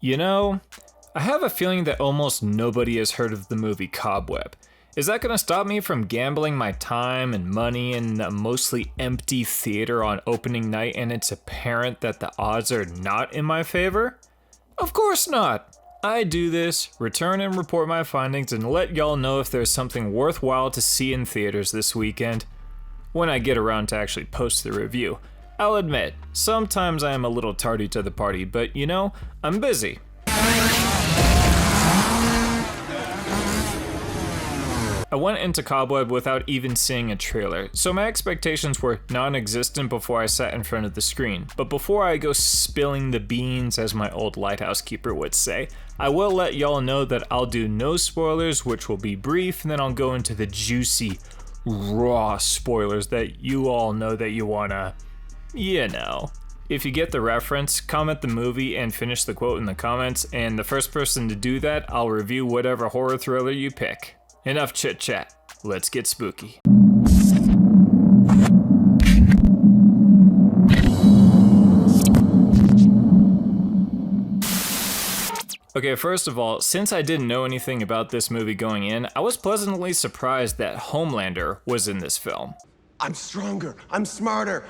You know, I have a feeling that almost nobody has heard of the movie Cobweb. Is that gonna stop me from gambling my time and money in a mostly empty theater on opening night and it's apparent that the odds are not in my favor? Of course not! I do this, return and report my findings, and let y'all know if there's something worthwhile to see in theaters this weekend. When I get around to actually post the review. I'll admit, sometimes I am a little tardy to the party, but you know, I'm busy. I went into Cobweb without even seeing a trailer, so my expectations were non-existent before I sat in front of the screen. But before I go spilling the beans, as my old lighthouse keeper would say, I will let y'all know that I'll do no spoilers, which will be brief, and then I'll go into the juicy, raw spoilers that you all know that you wanna, you know. If you get the reference, comment the movie and finish the quote in the comments, and the first person to do that, I'll review whatever horror thriller you pick. Enough chit chat, let's get spooky. Okay, first of all, since I didn't know anything about this movie going in, I was pleasantly surprised that Homelander was in this film. I'm stronger, I'm smarter,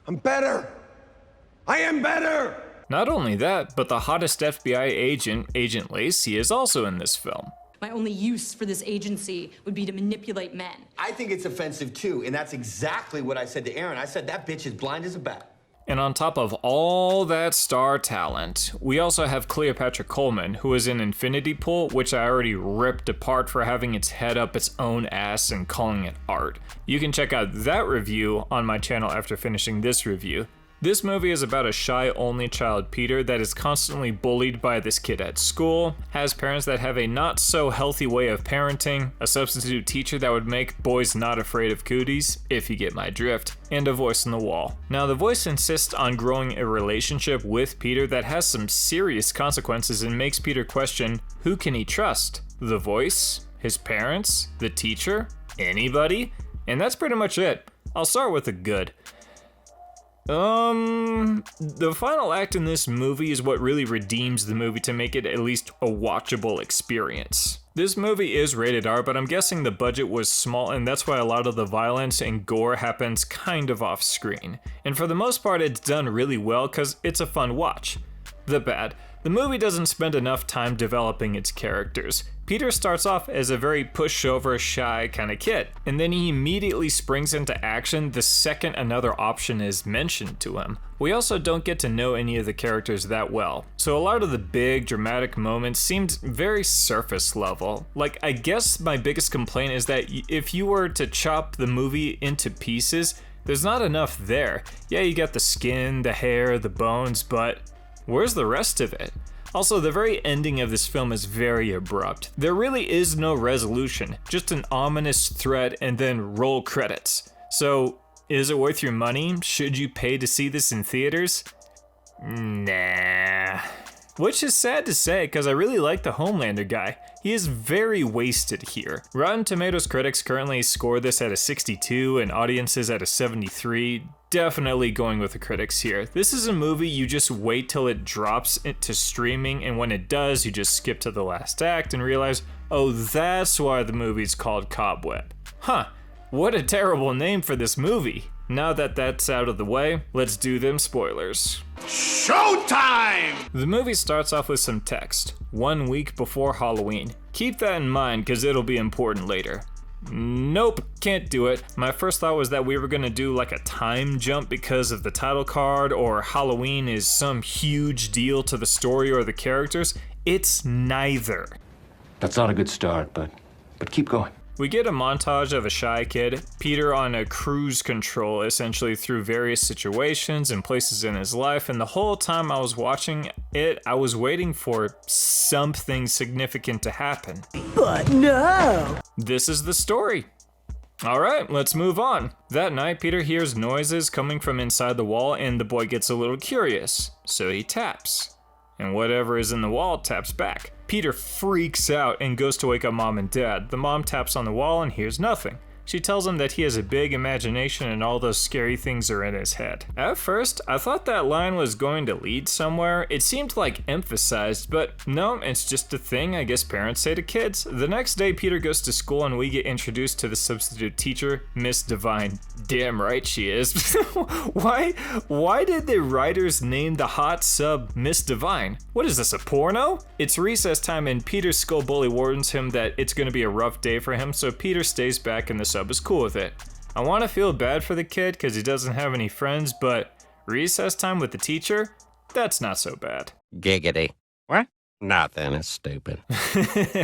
I'm better, I am better! Not only that, but the hottest FBI agent, Agent Lacey, is also in this film. My only use for this agency would be to manipulate men. I think it's offensive too, and that's exactly what I said to Aaron. I said that bitch is blind as a bat. And on top of all that star talent, we also have Cleopatra Coleman, who is in Infinity Pool, which I already ripped apart for having its head up its own ass and calling it art. You can check out that review on my channel after finishing this review. This movie is about a shy only child, Peter, that is constantly bullied by this kid at school, has parents that have a not so healthy way of parenting, a substitute teacher that would make boys not afraid of cooties, if you get my drift, and a voice on the wall. Now the voice insists on growing a relationship with Peter that has some serious consequences and makes Peter question, who can he trust? The voice? His parents? The teacher? Anybody? And that's pretty much it. I'll start with the good. The final act in this movie is what really redeems the movie to make it at least a watchable experience. This movie is rated R, but I'm guessing the budget was small and that's why a lot of the violence and gore happens kind of off screen. And for the most part it's done really well because it's a fun watch. The bad. The movie doesn't spend enough time developing its characters. Peter starts off as a very pushover, shy kind of kid, and then he immediately springs into action the second another option is mentioned to him. We also don't get to know any of the characters that well, so a lot of the big dramatic moments seemed very surface level. Like, I guess my biggest complaint is that if you were to chop the movie into pieces, there's not enough there. Yeah, you got the skin, the hair, the bones, but where's the rest of it? Also, the very ending of this film is very abrupt. There really is no resolution, just an ominous threat and then roll credits. So, is it worth your money? Should you pay to see this in theaters? Nah. Which is sad to say, because I really like the Homelander guy. He is very wasted here. Rotten Tomatoes critics currently score this at a 62 and audiences at a 73. Definitely going with the critics here. This is a movie you just wait till it drops into streaming, and when it does, you just skip to the last act and realize, oh, that's why the movie's called Cobweb. Huh, what a terrible name for this movie. Now that that's out of the way, let's do them spoilers. Showtime! The movie starts off with some text, 1 week before Halloween. Keep that in mind because it'll be important later. Nope, can't do it. My first thought was that we were gonna do like a time jump because of the title card, or Halloween is some huge deal to the story or the characters. It's neither. That's not a good start, but keep going. We get a montage of a shy kid, Peter on a cruise control essentially through various situations and places in his life, and the whole time I was watching it, I was waiting for something significant to happen. But no! This is the story. Alright, let's move on. That night, Peter hears noises coming from inside the wall and the boy gets a little curious, so he taps. And whatever is in the wall taps back. Peter freaks out and goes to wake up mom and dad. The mom taps on the wall and hears nothing. She tells him that he has a big imagination and all those scary things are in his head. At first, I thought that line was going to lead somewhere. It seemed like emphasized, but no, it's just a thing I guess parents say to kids. The next day, Peter goes to school and we get introduced to the substitute teacher, Miss Divine. Damn right she is. Why did the writers name the hot sub Miss Divine? What is this, a porno? It's recess time and Peter's school bully warns him that it's going to be a rough day for him, so Peter stays back and the sub is cool with it. I want to feel bad for the kid because he doesn't have any friends, but recess time with the teacher? That's not so bad. Giggity. What? Nothing, it's stupid.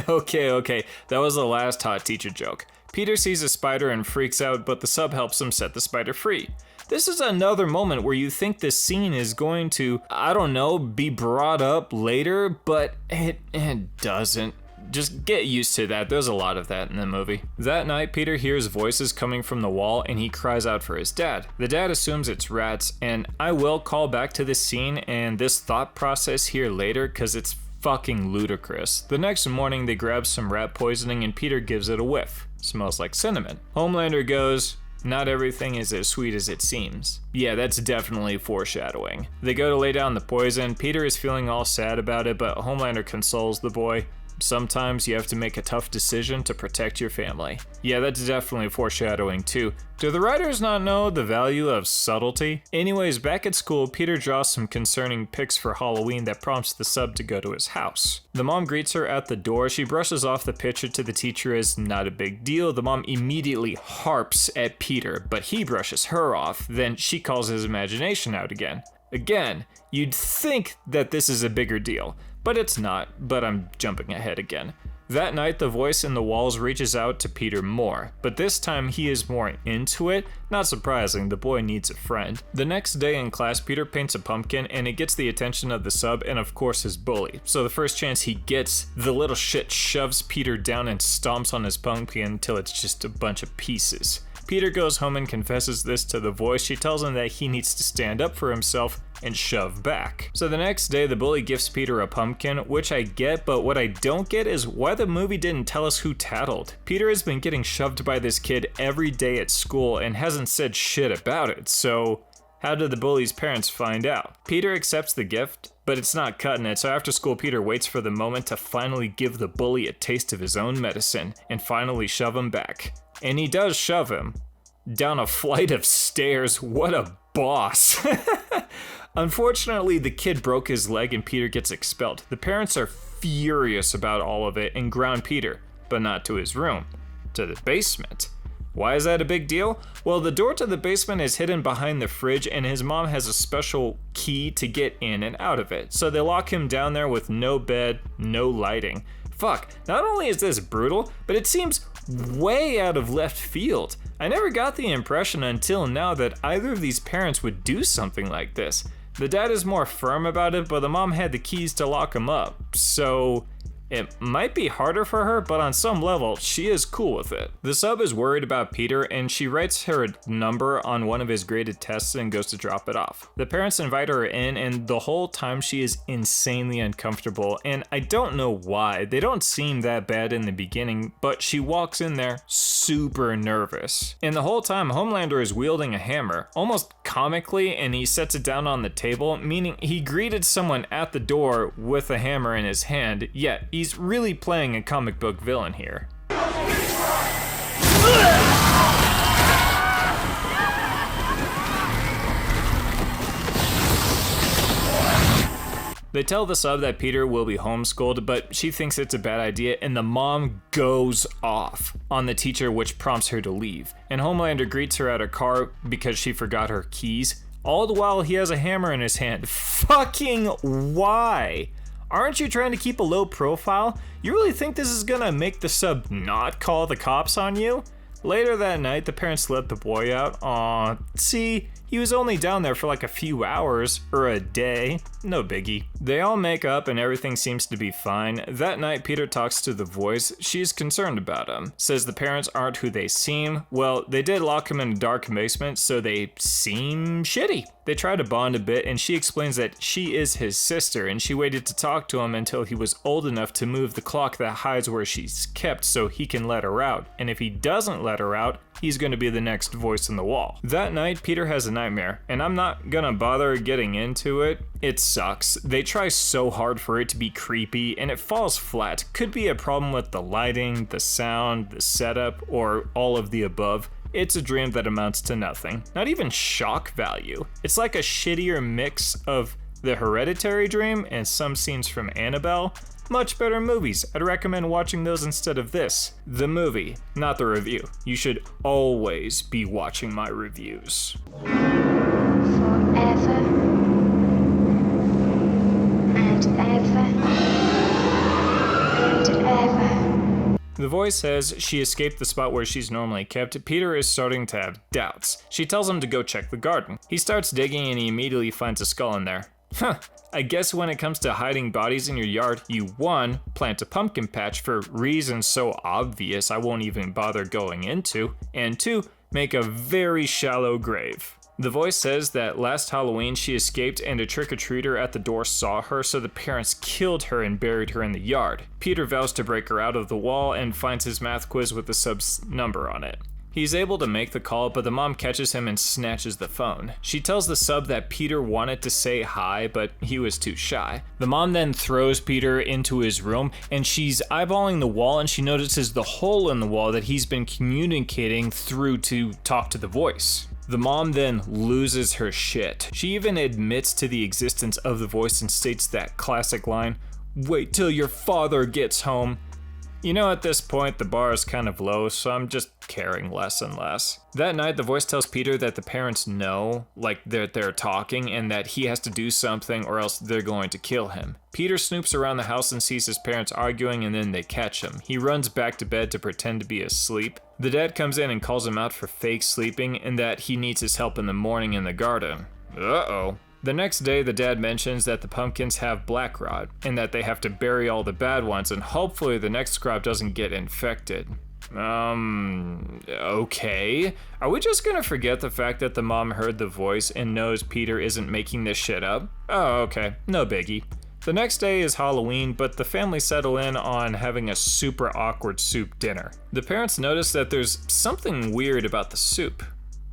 Okay, that was the last hot teacher joke. Peter sees a spider and freaks out, but the sub helps him set the spider free. This is another moment where you think this scene is going to, I don't know, be brought up later, but it doesn't. Just get used to that. There's a lot of that in the movie. That night, Peter hears voices coming from the wall and he cries out for his dad. The dad assumes it's rats, and I will call back to this scene and this thought process here later because it's fucking ludicrous. The next morning, they grab some rat poisoning and Peter gives it a whiff. Smells like cinnamon. Homelander goes, "Not everything is as sweet as it seems." Yeah, that's definitely foreshadowing. They go to lay down the poison. Peter is feeling all sad about it, but Homelander consoles the boy. Sometimes you have to make a tough decision to protect your family. Yeah, that's definitely foreshadowing too. Do the writers not know the value of subtlety? Anyways, back at school, Peter draws some concerning pics for Halloween that prompts the sub to go to his house. The mom greets her at the door. She brushes off the picture to the teacher as not a big deal. The mom immediately harps at Peter, but he brushes her off. Then she calls his imagination out again. Again, you'd think that this is a bigger deal, but it's not, but I'm jumping ahead again. That night, the voice in the walls reaches out to Peter more, but this time he is more into it. Not surprising, the boy needs a friend. The next day in class, Peter paints a pumpkin and it gets the attention of the sub and of course his bully. So the first chance he gets, the little shit shoves Peter down and stomps on his pumpkin until it's just a bunch of pieces. Peter goes home and confesses this to the voice. She tells him that he needs to stand up for himself and shove back. So the next day, the bully gifts Peter a pumpkin, which I get, but what I don't get is why the movie didn't tell us who tattled. Peter has been getting shoved by this kid every day at school and hasn't said shit about it, so how did the bully's parents find out? Peter accepts the gift, but it's not cutting it, so after school, Peter waits for the moment to finally give the bully a taste of his own medicine and finally shove him back. And he does shove him down a flight of stairs. What a boss. Unfortunately, the kid broke his leg and Peter gets expelled. The parents are furious about all of it and ground Peter, but not to his room, to the basement. Why is that a big deal? Well, the door to the basement is hidden behind the fridge and his mom has a special key to get in and out of it. So they lock him down there with no bed, no lighting. Fuck, not only is this brutal, but it seems way out of left field. I never got the impression until now that either of these parents would do something like this. The dad is more firm about it, but the mom had the keys to lock him up, so it might be harder for her, but on some level, she is cool with it. The sub is worried about Peter, and she writes her number on one of his graded tests and goes to drop it off. The parents invite her in, and the whole time she is insanely uncomfortable, and I don't know why. They don't seem that bad in the beginning, but she walks in there super nervous. And the whole time, Homelander is wielding a hammer, almost comically, and he sets it down on the table, meaning he greeted someone at the door with a hammer in his hand, yet he's really playing a comic book villain here. They tell the sub that Peter will be homeschooled, but she thinks it's a bad idea, and the mom goes off on the teacher, which prompts her to leave. And Homelander greets her at her car because she forgot her keys, all the while he has a hammer in his hand. Fucking why? Aren't you trying to keep a low profile? You really think this is gonna make the sub not call the cops on you? Later that night, the parents let the boy out. Aw, see, he was only down there for like a few hours, or a day, no biggie. They all make up and everything seems to be fine. That night, Peter talks to the voice. She's concerned about him, says the parents aren't who they seem. Well, they did lock him in a dark basement, so they seem shitty. They try to bond a bit, and she explains that she is his sister, and she waited to talk to him until he was old enough to move the clock that hides where she's kept so he can let her out. And if he doesn't let her out, he's gonna be the next voice in the wall. That night, Peter has a nightmare, and I'm not gonna bother getting into it. It sucks. They try so hard for it to be creepy, and it falls flat. Could be a problem with the lighting, the sound, the setup, or all of the above. It's a dream that amounts to nothing. Not even shock value. It's like a shittier mix of the Hereditary dream and some scenes from Annabelle. Much better movies. I'd recommend watching those instead of this. The movie, not the review. You should always be watching my reviews. Forever and ever and ever. The voice says she escaped the spot where she's normally kept. Peter is starting to have doubts. She tells him to go check the garden. He starts digging and he immediately finds a skull in there. Huh, I guess when it comes to hiding bodies in your yard, you 1. Plant a pumpkin patch for reasons so obvious I won't even bother going into, and 2. Make a very shallow grave. The voice says that last Halloween she escaped and a trick-or-treater at the door saw her, so the parents killed her and buried her in the yard. Peter vows to break her out of the wall and finds his math quiz with the sub's number on it. He's able to make the call, but the mom catches him and snatches the phone. She tells the sub that Peter wanted to say hi, but he was too shy. The mom then throws Peter into his room, and she's eyeballing the wall, and she notices the hole in the wall that he's been communicating through to talk to the voice. The mom then loses her shit. She even admits to the existence of the voice and states that classic line, "Wait till your father gets home." You know, at this point, the bar is kind of low, so I'm just caring less and less. That night, the voice tells Peter that the parents know, like, that they're talking and that he has to do something or else they're going to kill him. Peter snoops around the house and sees his parents arguing, and then they catch him. He runs back to bed to pretend to be asleep. The dad comes in and calls him out for fake sleeping and that he needs his help in the morning in the garden. Uh-oh. The next day, the dad mentions that the pumpkins have black rot and that they have to bury all the bad ones and hopefully the next crop doesn't get infected. Okay. Are we just gonna forget the fact that the mom heard the voice and knows Peter isn't making this shit up? Oh, okay. No biggie. The next day is Halloween, but the family settle in on having a super awkward soup dinner. The parents notice that there's something weird about the soup.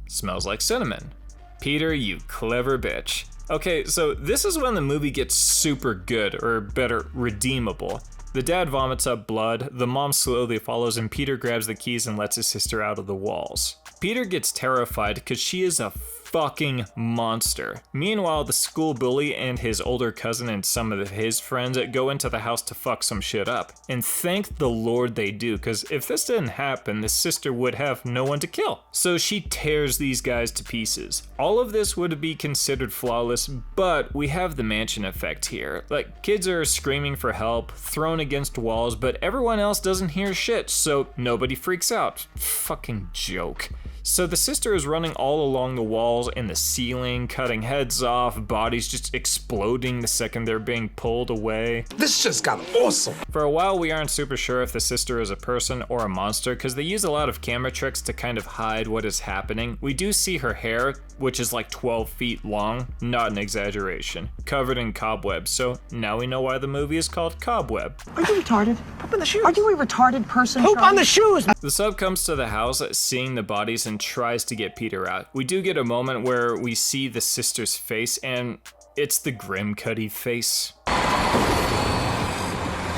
It smells like cinnamon. Peter, you clever bitch. Okay, so this is when the movie gets super good, or better, redeemable. The dad vomits up blood, the mom slowly follows, and Peter grabs the keys and lets his sister out of the walls. Peter gets terrified because she is a fucking monster. Meanwhile, the school bully and his older cousin and some of his friends go into the house to fuck some shit up. And thank the Lord they do, because if this didn't happen, the sister would have no one to kill. So she tears these guys to pieces. All of this would be considered flawless, but we have the mansion effect here. Like, kids are screaming for help, thrown against walls, but everyone else doesn't hear shit, so nobody freaks out. Fucking joke. So the sister is running all along the walls and the ceiling, cutting heads off, bodies just exploding the second they're being pulled away. This just got awesome. For a while, we aren't super sure if the sister is a person or a monster because they use a lot of camera tricks to kind of hide what is happening. We do see her hair, which is like 12 feet long, not an exaggeration, covered in cobwebs. So now we know why the movie is called Cobweb. Are you retarded? Poop in the shoes. Are you a retarded person? Poop on the shoes. The sub comes to the house, seeing the bodies, and tries to get Peter out. We do get a moment where we see the sister's face, and it's the Grim Cuddy face.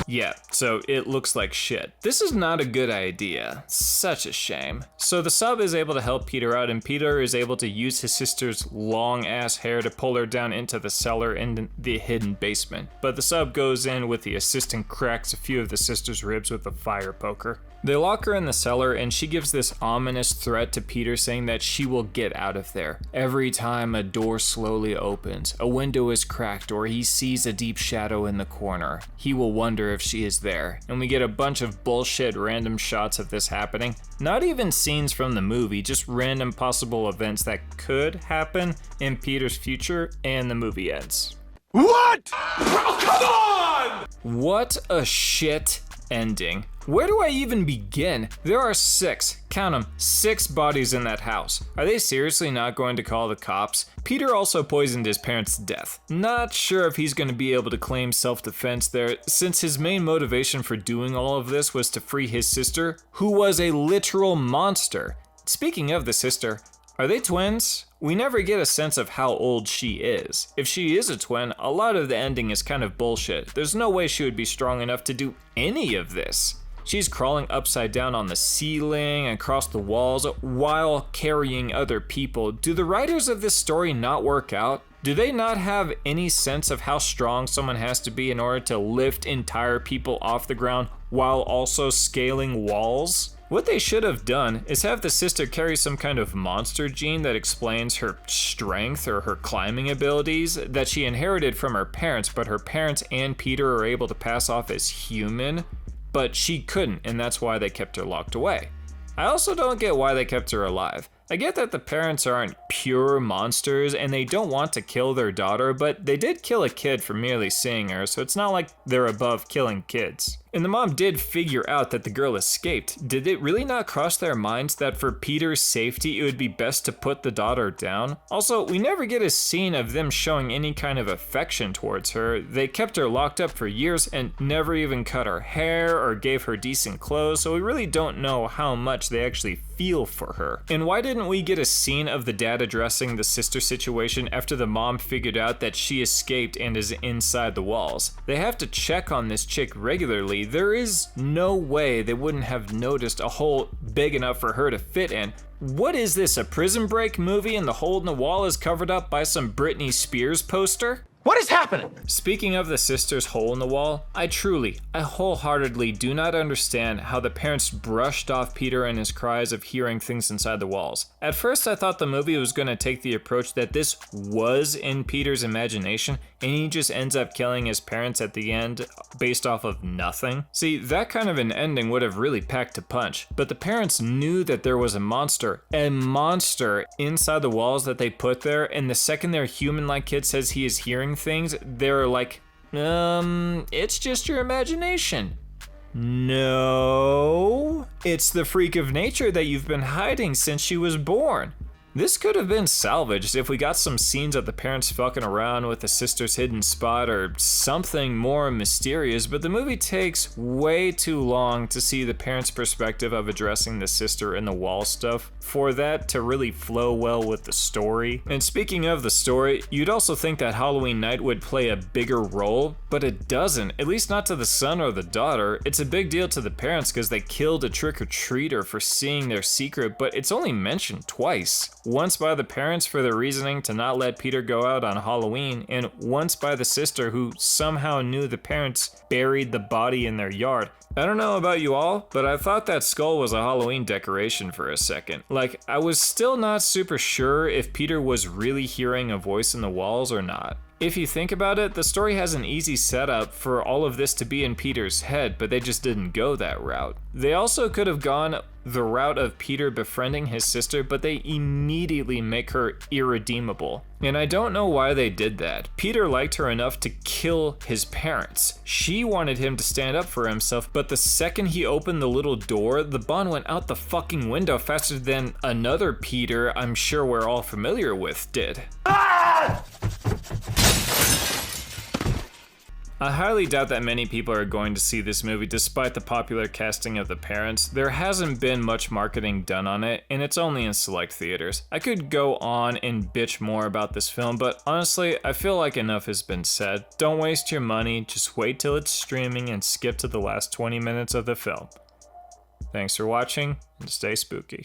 Yeah, so it looks like shit. This is not a good idea. Such a shame. So the sub is able to help Peter out, and Peter is able to use his sister's long ass hair to pull her down into the cellar in the hidden basement. But the sub goes in with the assist and cracks a few of the sister's ribs with a fire poker. They lock her in the cellar, and she gives this ominous threat to Peter, saying that she will get out of there. Every time a door slowly opens, a window is cracked, or he sees a deep shadow in the corner, he will wonder if she is there. And we get a bunch of bullshit random shots of this happening. Not even scenes from the movie, just random possible events that could happen in Peter's future, and the movie ends. What? Oh, come on! What a shit ending. Where do I even begin? There are 6, count them, 6 bodies in that house. Are they seriously not going to call the cops? Peter also poisoned his parents to death. Not sure if he's going to be able to claim self-defense there, since his main motivation for doing all of this was to free his sister, who was a literal monster. Speaking of the sister, are they twins? We never get a sense of how old she is. If she is a twin, a lot of the ending is kind of bullshit. There's no way she would be strong enough to do any of this. She's crawling upside down on the ceiling, across the walls, while carrying other people. Do the writers of this story not work out? Do they not have any sense of how strong someone has to be in order to lift entire people off the ground while also scaling walls? What they should have done is have the sister carry some kind of monster gene that explains her strength or her climbing abilities that she inherited from her parents, but her parents and Peter are able to pass off as human, but she couldn't, and that's why they kept her locked away. I also don't get why they kept her alive. I get that the parents aren't pure monsters and they don't want to kill their daughter, but they did kill a kid for merely seeing her, so it's not like they're above killing kids. And the mom did figure out that the girl escaped. Did it really not cross their minds that for Peter's safety it would be best to put the daughter down? Also, we never get a scene of them showing any kind of affection towards her. They kept her locked up for years and never even cut her hair or gave her decent clothes, so we really don't know how much they actually feel for her. And why didn't we get a scene of the dad addressing the sister situation after the mom figured out that she escaped and is inside the walls? They have to check on this chick regularly. There is no way they wouldn't have noticed a hole big enough for her to fit in. What is this, a Prison Break movie and the hole in the wall is covered up by some Britney Spears poster? What is happening? Speaking of the sister's hole in the wall, I wholeheartedly do not understand how the parents brushed off Peter and his cries of hearing things inside the walls. At first I thought the movie was going to take the approach that this was in Peter's imagination and he just ends up killing his parents at the end based off of nothing. See, that kind of an ending would have really packed a punch, but the parents knew that there was a monster inside the walls that they put there, and the second their human-like kid says he is hearing things, they're like, it's just your imagination. No, it's the freak of nature that you've been hiding since she was born. This could have been salvaged if we got some scenes of the parents fucking around with the sister's hidden spot or something more mysterious, but the movie takes way too long to see the parents' perspective of addressing the sister in the wall stuff for that to really flow well with the story. And speaking of the story, you'd also think that Halloween night would play a bigger role, but it doesn't, at least not to the son or the daughter. It's a big deal to the parents because they killed a trick-or-treater for seeing their secret, but it's only mentioned twice. Once by the parents for their reasoning to not let Peter go out on Halloween, and once by the sister who somehow knew the parents buried the body in their yard. I don't know about you all, but I thought that skull was a Halloween decoration for a second. Like, I was still not super sure if Peter was really hearing a voice in the walls or not. If you think about it, the story has an easy setup for all of this to be in Peter's head, but they just didn't go that route. They also could have gone the route of Peter befriending his sister, but they immediately make her irredeemable. And I don't know why they did that. Peter liked her enough to kill his parents. She wanted him to stand up for himself, but the second he opened the little door, the bond went out the fucking window faster than another Peter I'm sure we're all familiar with did. Ah! I highly doubt that many people are going to see this movie despite the popular casting of the parents. There hasn't been much marketing done on it, and it's only in select theaters. I could go on and bitch more about this film, but honestly, I feel like enough has been said. Don't waste your money, just wait till it's streaming and skip to the last 20 minutes of the film. Thanks for watching, and stay spooky.